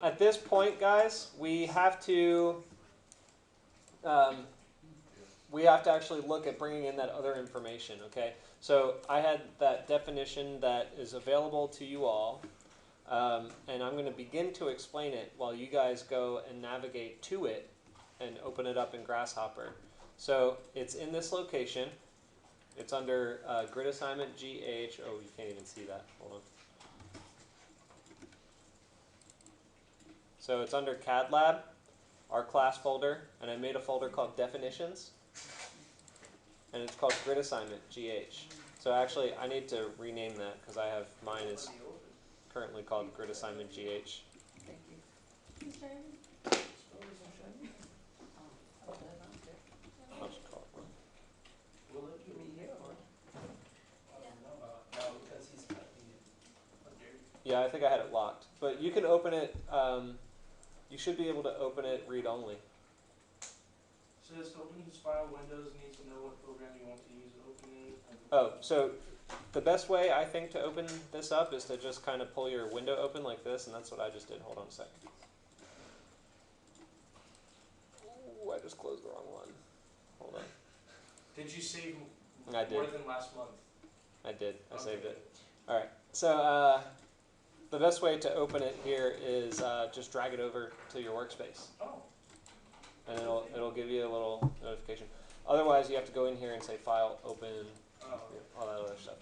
At this point, guys, we have to actually look at bringing in that other information, okay? So I had that definition that is available to you all, and I'm going to begin to explain it while you guys go and navigate to it and open it up in Grasshopper. So it's in this location. It's under grid assignment GH. Oh, you can't even see that. Hold on. So it's under CAD Lab, our class folder, and I made a folder called Definitions, and it's called Grid Assignment, GH. So actually, I need to rename that because I have mine is currently called Grid Assignment GH. Thank you. I'll just call it one. Will it give me here or? Yeah, I think I had it locked, but you can open it. You should be able to open it read-only. So this to open this file, Windows needs to know what program you want to use to open it. Oh, so the best way I think to open this up is to just kind of pull your window open like this, and that's what I just did. Hold on a second. Ooh, I just closed the wrong one. Hold on. Did you save I did. more than last month? I did. I Okay. saved it. All right. So the best way to open it here is just drag it over to your workspace, Oh. and it'll give you a little notification. Otherwise, you have to go in here and say File, Open, Oh. all that other stuff.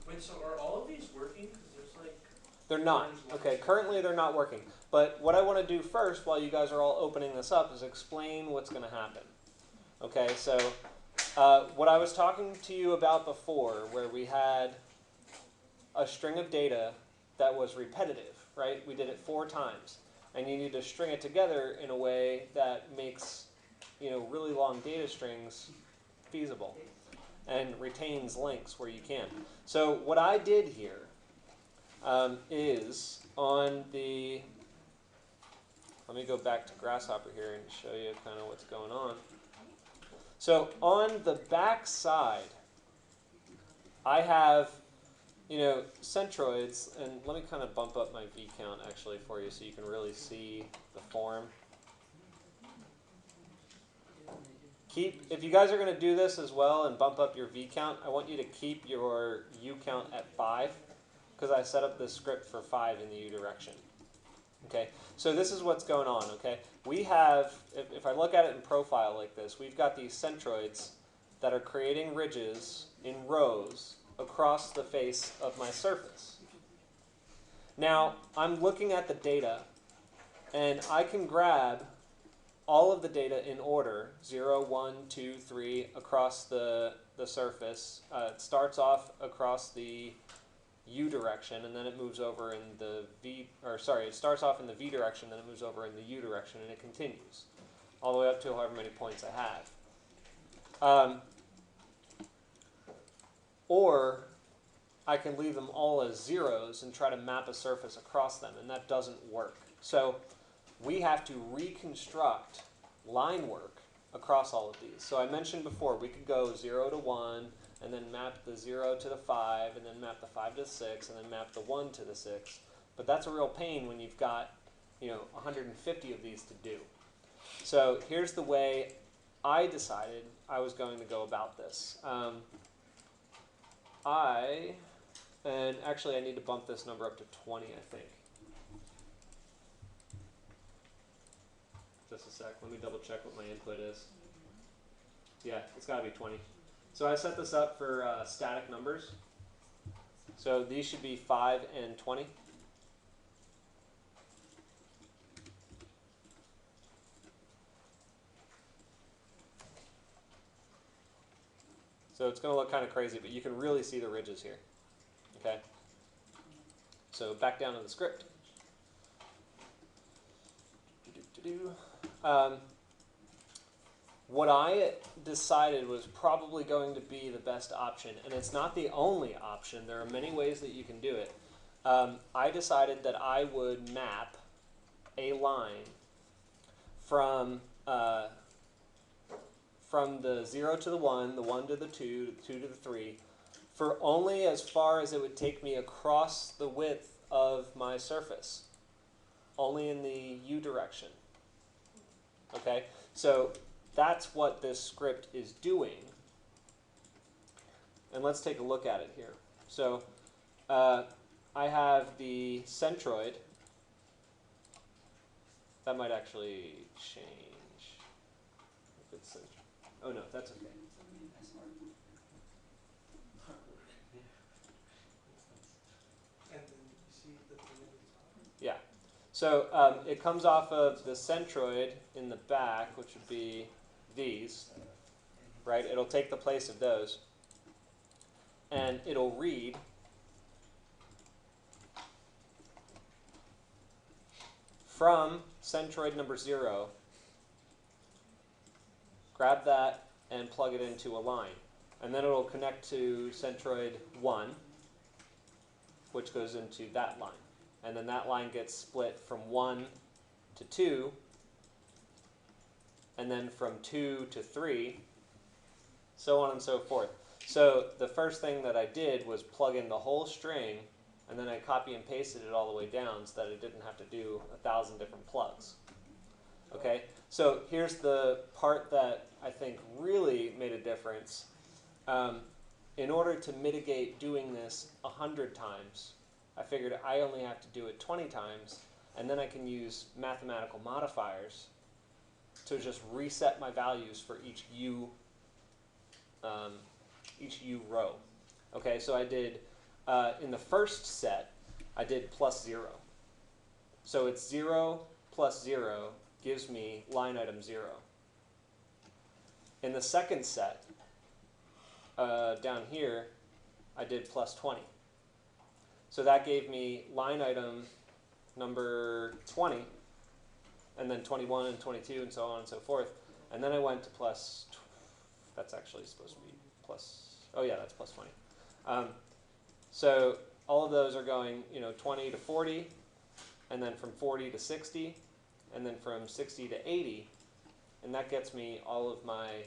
Wait, so are all of these working? Because there's like. They're not. Okay, currently they're not working. But what I want to do first, while you guys are all opening this up, is explain what's going to happen. Okay, so what I was talking to you about before, where we had a string of data that was repetitive, right? We did it 4 times. And you need to string it together in a way that makes, really long data strings feasible and retains links where you can. So what I did here is on the, let me go back to Grasshopper here and show you kind of what's going on. So on the back side, I have, centroids, and let me kind of bump up my V count actually for you so you can really see the form. If you guys are going to do this as well and bump up your V count, I want you to keep your U count at 5 because I set up this script for 5 in the U direction. Okay, so this is what's going on, okay? We have, if I look at it in profile like this, we've got these centroids that are creating ridges in rows across the face of my surface. Now, I'm looking at the data, and I can grab all of the data in order, 0, 1, 2, 3, across the surface. It starts off across the U direction, and then it moves over in the it starts off in the V direction, then it moves over in the U direction, and it continues all the way up to however many points I have. Or I can leave them all as zeros and try to map a surface across them, and that doesn't work. So we have to reconstruct line work across all of these. So I mentioned before, we could go 0 to 1, and then map the 0 to the 5, and then map the 5 to the 6, and then map the 1 to the 6. But that's a real pain when you've got 150 of these to do. So here's the way I decided I was going to go about this. And actually I need to bump this number up to 20, I think. Just a sec, let me double check what my input is. Yeah, it's got to be 20. So I set this up for static numbers. So these should be 5 and 20. So it's going to look kind of crazy, but you can really see the ridges here. Okay? So back down to the script. What I decided was probably going to be the best option, and it's not the only option. There are many ways that you can do it. I decided that I would map a line from the 0 to the 1, the 1 to the 2, the 2 to the 3, for only as far as it would take me across the width of my surface. only in the U direction. Okay, so that's what this script is doing. And let's take a look at it here. So I have the centroid. That might actually change. If it's oh no, that's okay. And then you see the thing at the top. Yeah. So it comes off of the centroid in the back, which would be these, right? It'll take the place of those. And it'll read from centroid number 0, grab that and plug it into a line. And then it'll connect to centroid 1, which goes into that line. And then that line gets split from 1 to 2, and then from 2 to 3, so on and so forth. So the first thing that I did was plug in the whole string, and then I copy and pasted it all the way down so that I didn't have to do 1,000 different plugs. Okay, so here's the part that I think really made a difference. In order to mitigate doing this 100 times, I figured I only have to do it 20 times, and then I can use mathematical modifiers to just reset my values for each U row. Okay, so I did, in the first set, I did plus 0. So it's 0 plus 0 gives me line item 0. In the second set, down here, I did plus 20. So that gave me line item number 20, and then 21 and 22 and so on and so forth. And then I went to plus, that's actually supposed to be plus, oh yeah, that's plus 20. So all of those are going, 20 to 40, and then from 40 to 60, and then from 60 to 80, and that gets me all of my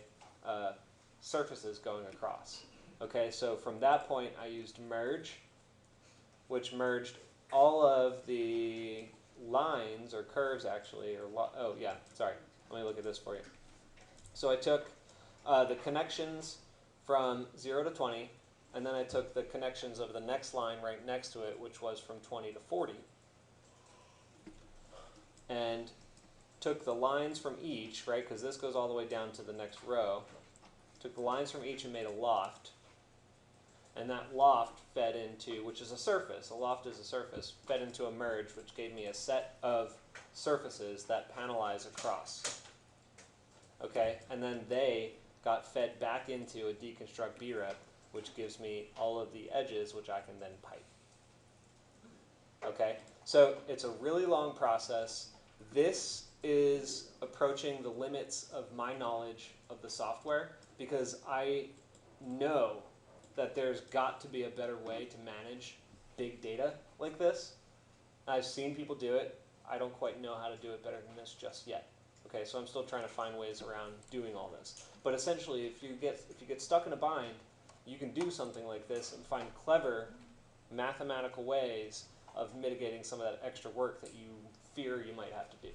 surfaces going across. Okay, so from that point I used merge, which merged all of the lines, or curves actually, let me look at this for you. So I took the connections from 0 to 20, and then I took the connections of the next line right next to it, which was from 20 to 40, and took the lines from each, right, because this goes all the way down to the next row, took the lines from each and made a loft, and that loft fed into, which is a surface, a loft is a surface, fed into a merge, which gave me a set of surfaces that panelize across. Okay, and then they got fed back into a deconstruct brep, which gives me all of the edges, which I can then pipe. Okay, so it's a really long process. This is approaching the limits of my knowledge of the software, because I know that there's got to be a better way to manage big data like this. I've seen people do it. I don't quite know how to do it better than this just yet. Okay, so I'm still trying to find ways around doing all this. But essentially, if you get stuck in a bind, you can do something like this and find clever mathematical ways of mitigating some of that extra work that you fear you might have to do.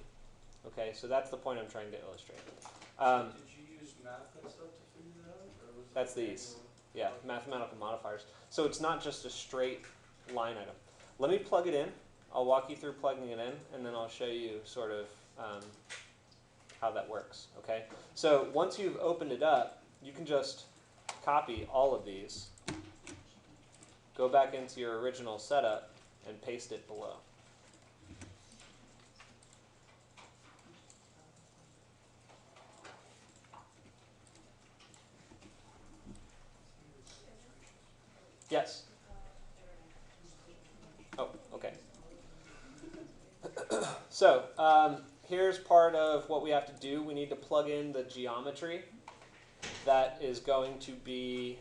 Okay, so that's the point I'm trying to illustrate. Did you use math and stuff to figure that out? Or was it That's these. Yeah, mathematical modifiers. So it's not just a straight line item. Let me plug it in. I'll walk you through plugging it in, and then I'll show you sort of how that works. Okay. So once you've opened it up, you can just copy all of these, go back into your original setup, and paste it below. Yes? Oh, okay. So, here's part of what we have to do. We need to plug in the geometry that is going to be,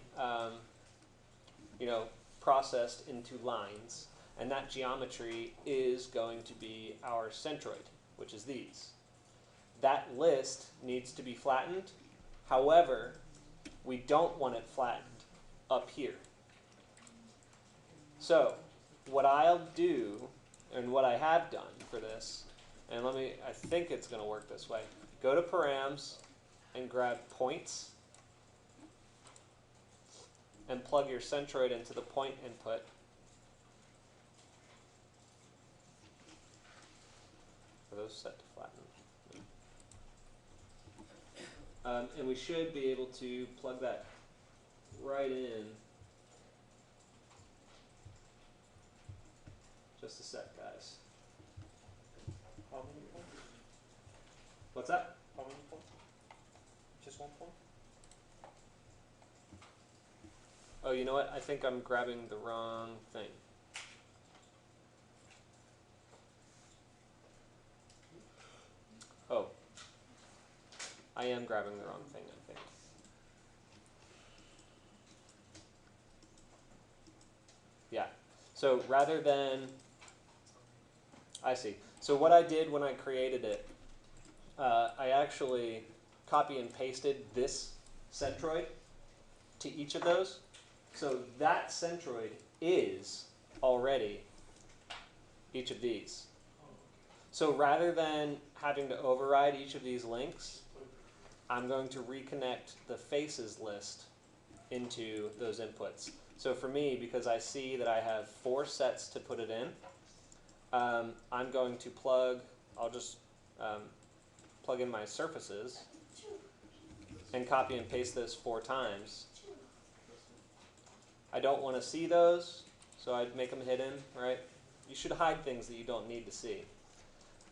processed into lines. And that geometry is going to be our centroid, which is these. That list needs to be flattened. However, we don't want it flattened up here. So what I'll do, and what I have done, for this, and I think it's going to work this way. Go to params and grab points and plug your centroid into the point input. Are those set to flatten? And we should be able to plug that right in. Just a sec, guys. How many points? What's that? How many points? Just 1 point? Oh, you know what? I think I'm grabbing the wrong thing. Oh. I am grabbing the wrong thing, I think. Yeah. So rather than... I see. So what I did when I created it, I actually copy and pasted this centroid to each of those. So that centroid is already each of these. So rather than having to override each of these links, I'm going to reconnect the faces list into those inputs. So for me, because I see that I have 4 sets to put it in, I'm going to I'll just plug in my surfaces and copy and paste this 4 times. I don't want to see those, so I'd make them hidden, right? You should hide things that you don't need to see.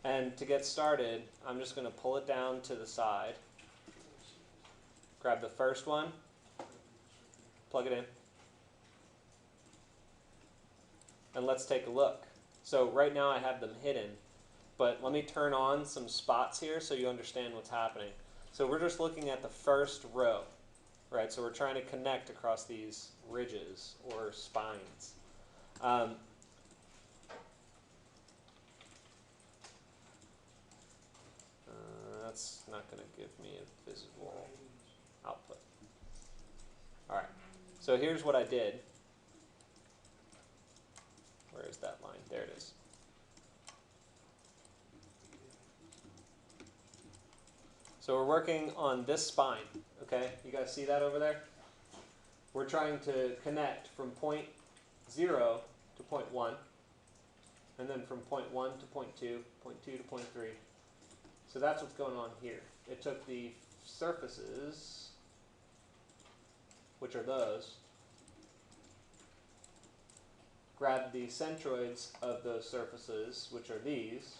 And to get started, I'm just going to pull it down to the side, grab the first one, plug it in, and let's take a look. So right now I have them hidden, but let me turn on some spots here so you understand what's happening. So we're just looking at the first row, right? So we're trying to connect across these ridges or spines. That's not going to give me a visible output. All right, so here's what I did. Where is that line? There it is. So we're working on this spine, okay? You guys see that over there? We're trying to connect from point 0 to point 1, and then from point 1 to point 2, point 2 to point 3. So that's what's going on here. It took the surfaces, which are those, grabbed the centroids of those surfaces, which are these,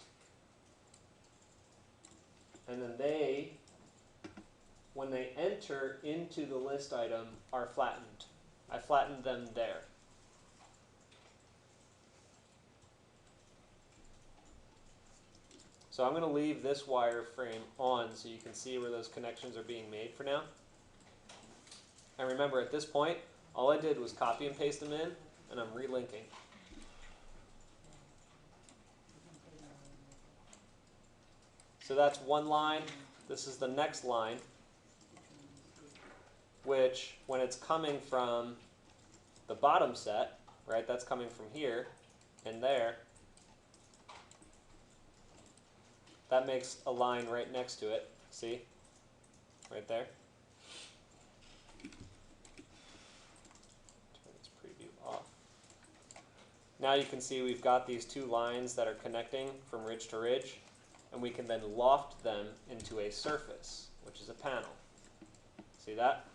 and then they, when they enter into the list item, are flattened. I flattened them there. So I'm going to leave this wireframe on so you can see where those connections are being made for now. And remember, at this point, all I did was copy and paste them in, and I'm relinking. So that's one line. This is the next line, which when it's coming from the bottom set, right, that's coming from here and there, that makes a line right next to it. See? Right there. Turn this preview off. Now you can see we've got these 2 lines that are connecting from ridge to ridge, and we can then loft them into a surface, which is a panel. See that?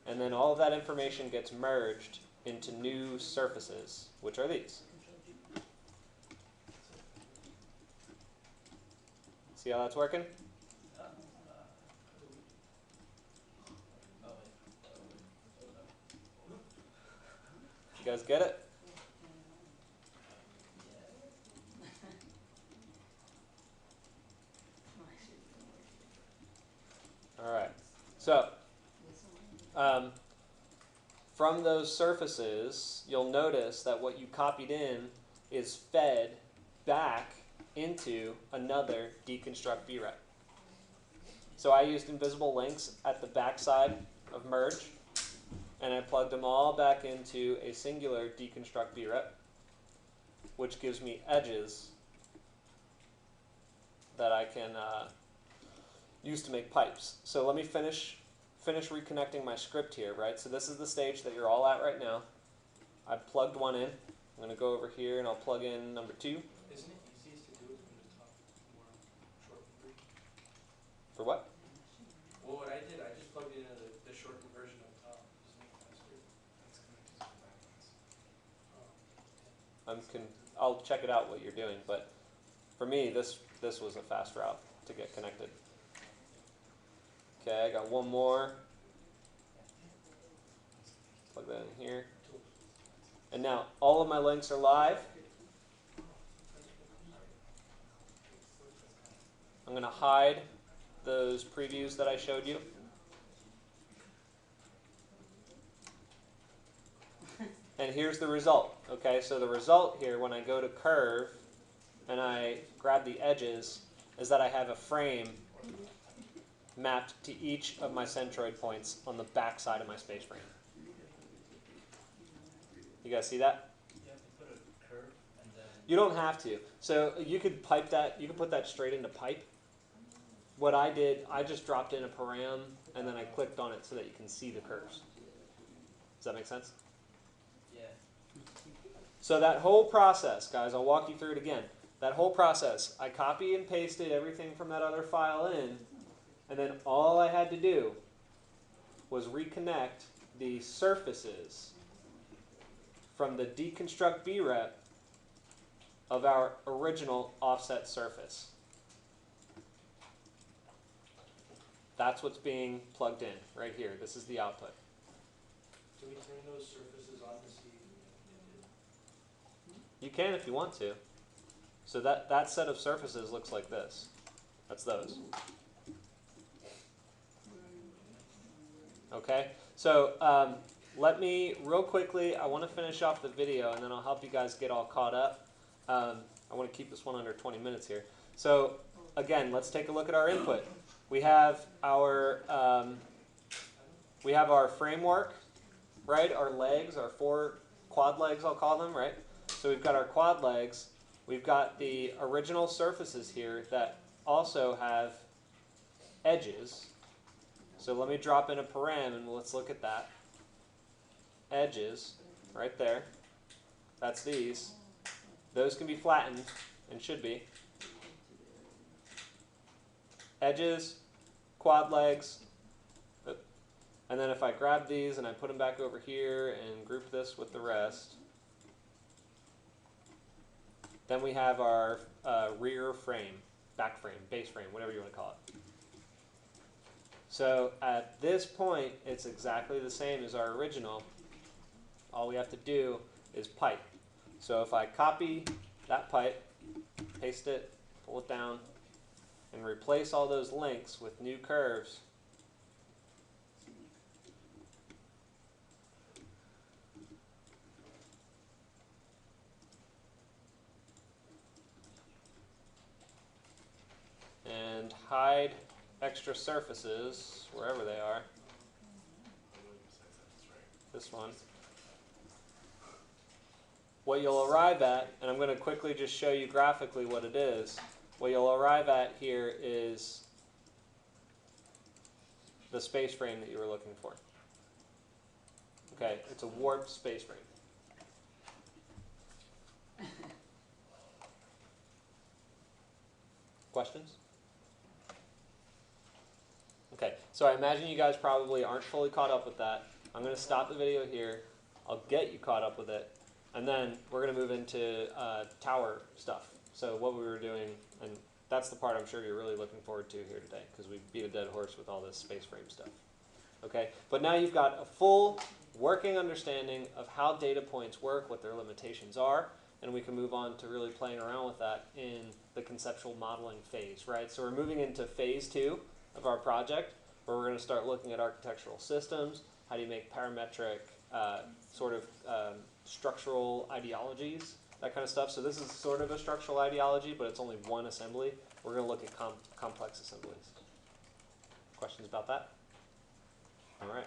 And then all of that information gets merged into new surfaces, which are these. See how that's working? You guys get it? All right. So, from those surfaces, you'll notice that what you copied in is fed back into another deconstruct VREP. So I used invisible links at the backside of merge, and I plugged them all back into a singular deconstruct brep, which gives me edges that I can use to make pipes. So let me finish reconnecting my script here, right? So this is the stage that you're all at right now. I've plugged one in. I'm going to go over here and I'll plug in number 2. Isn't it easiest to do it from the top more shortened version? For what? Well, what I did, I just plugged it into the shortened version up top. Just make it faster. I'll check it out what you're doing, but for me, this was a fast route to get connected. Okay, I got one more. Plug that in here. And now all of my links are live. I'm going to hide those previews that I showed you. And here's the result. Okay, so the result here when I go to curve and I grab the edges is that I have a frame mapped to each of my centroid points on the back side of my space frame. You guys see that? You have to put a curve and then... You don't have to. So you could pipe that, you could put that straight into pipe. What I did, I just dropped in a param and then I clicked on it so that you can see the curves. Does that make sense? Yeah. So that whole process, guys, I'll walk you through it again. That whole process, I copy and pasted everything from that other file in, and then all I had to do was reconnect the surfaces from the deconstruct brep of our original offset surface. That's what's being plugged in right here. This is the output. Can we turn those surfaces on to see if it You can if you want to. So that set of surfaces looks like this. That's those. Okay, so let me, real quickly, I want to finish off the video and then I'll help you guys get all caught up. I want to keep this one under 20 minutes here. So again, let's take a look at our input. We have our framework, right? Our legs, our 4 quad legs, I'll call them, right? So we've got our quad legs. We've got the original surfaces here that also have edges. So let me drop in a param and let's look at that. Edges, right there. That's these. Those can be flattened and should be. Edges, quad legs. And then if I grab these and I put them back over here and group this with the rest, then we have our rear frame, back frame, base frame, whatever you want to call it. So at this point, it's exactly the same as our original. All we have to do is pipe. So if I copy that pipe, paste it, pull it down, and replace all those links with new curves, and hide extra surfaces wherever they are. This one. What you'll arrive at, and I'm going to quickly just show you graphically what it is, what you'll arrive at here is the space frame that you were looking for. Okay, it's a warped space frame. Questions? Okay, so I imagine you guys probably aren't fully caught up with that. I'm going to stop the video here. I'll get you caught up with it. And then we're going to move into tower stuff. So what we were doing, and that's the part I'm sure you're really looking forward to here today, because we beat a dead horse with all this space frame stuff. Okay, but now you've got a full working understanding of how data points work, what their limitations are, and we can move on to really playing around with that in the conceptual modeling phase, right? So we're moving into phase 2 of our project, where we're going to start looking at architectural systems. How do you make parametric structural ideologies, that kind of stuff. So this is sort of a structural ideology, but it's only one assembly. We're going to look at complex assemblies. questions about that? All right.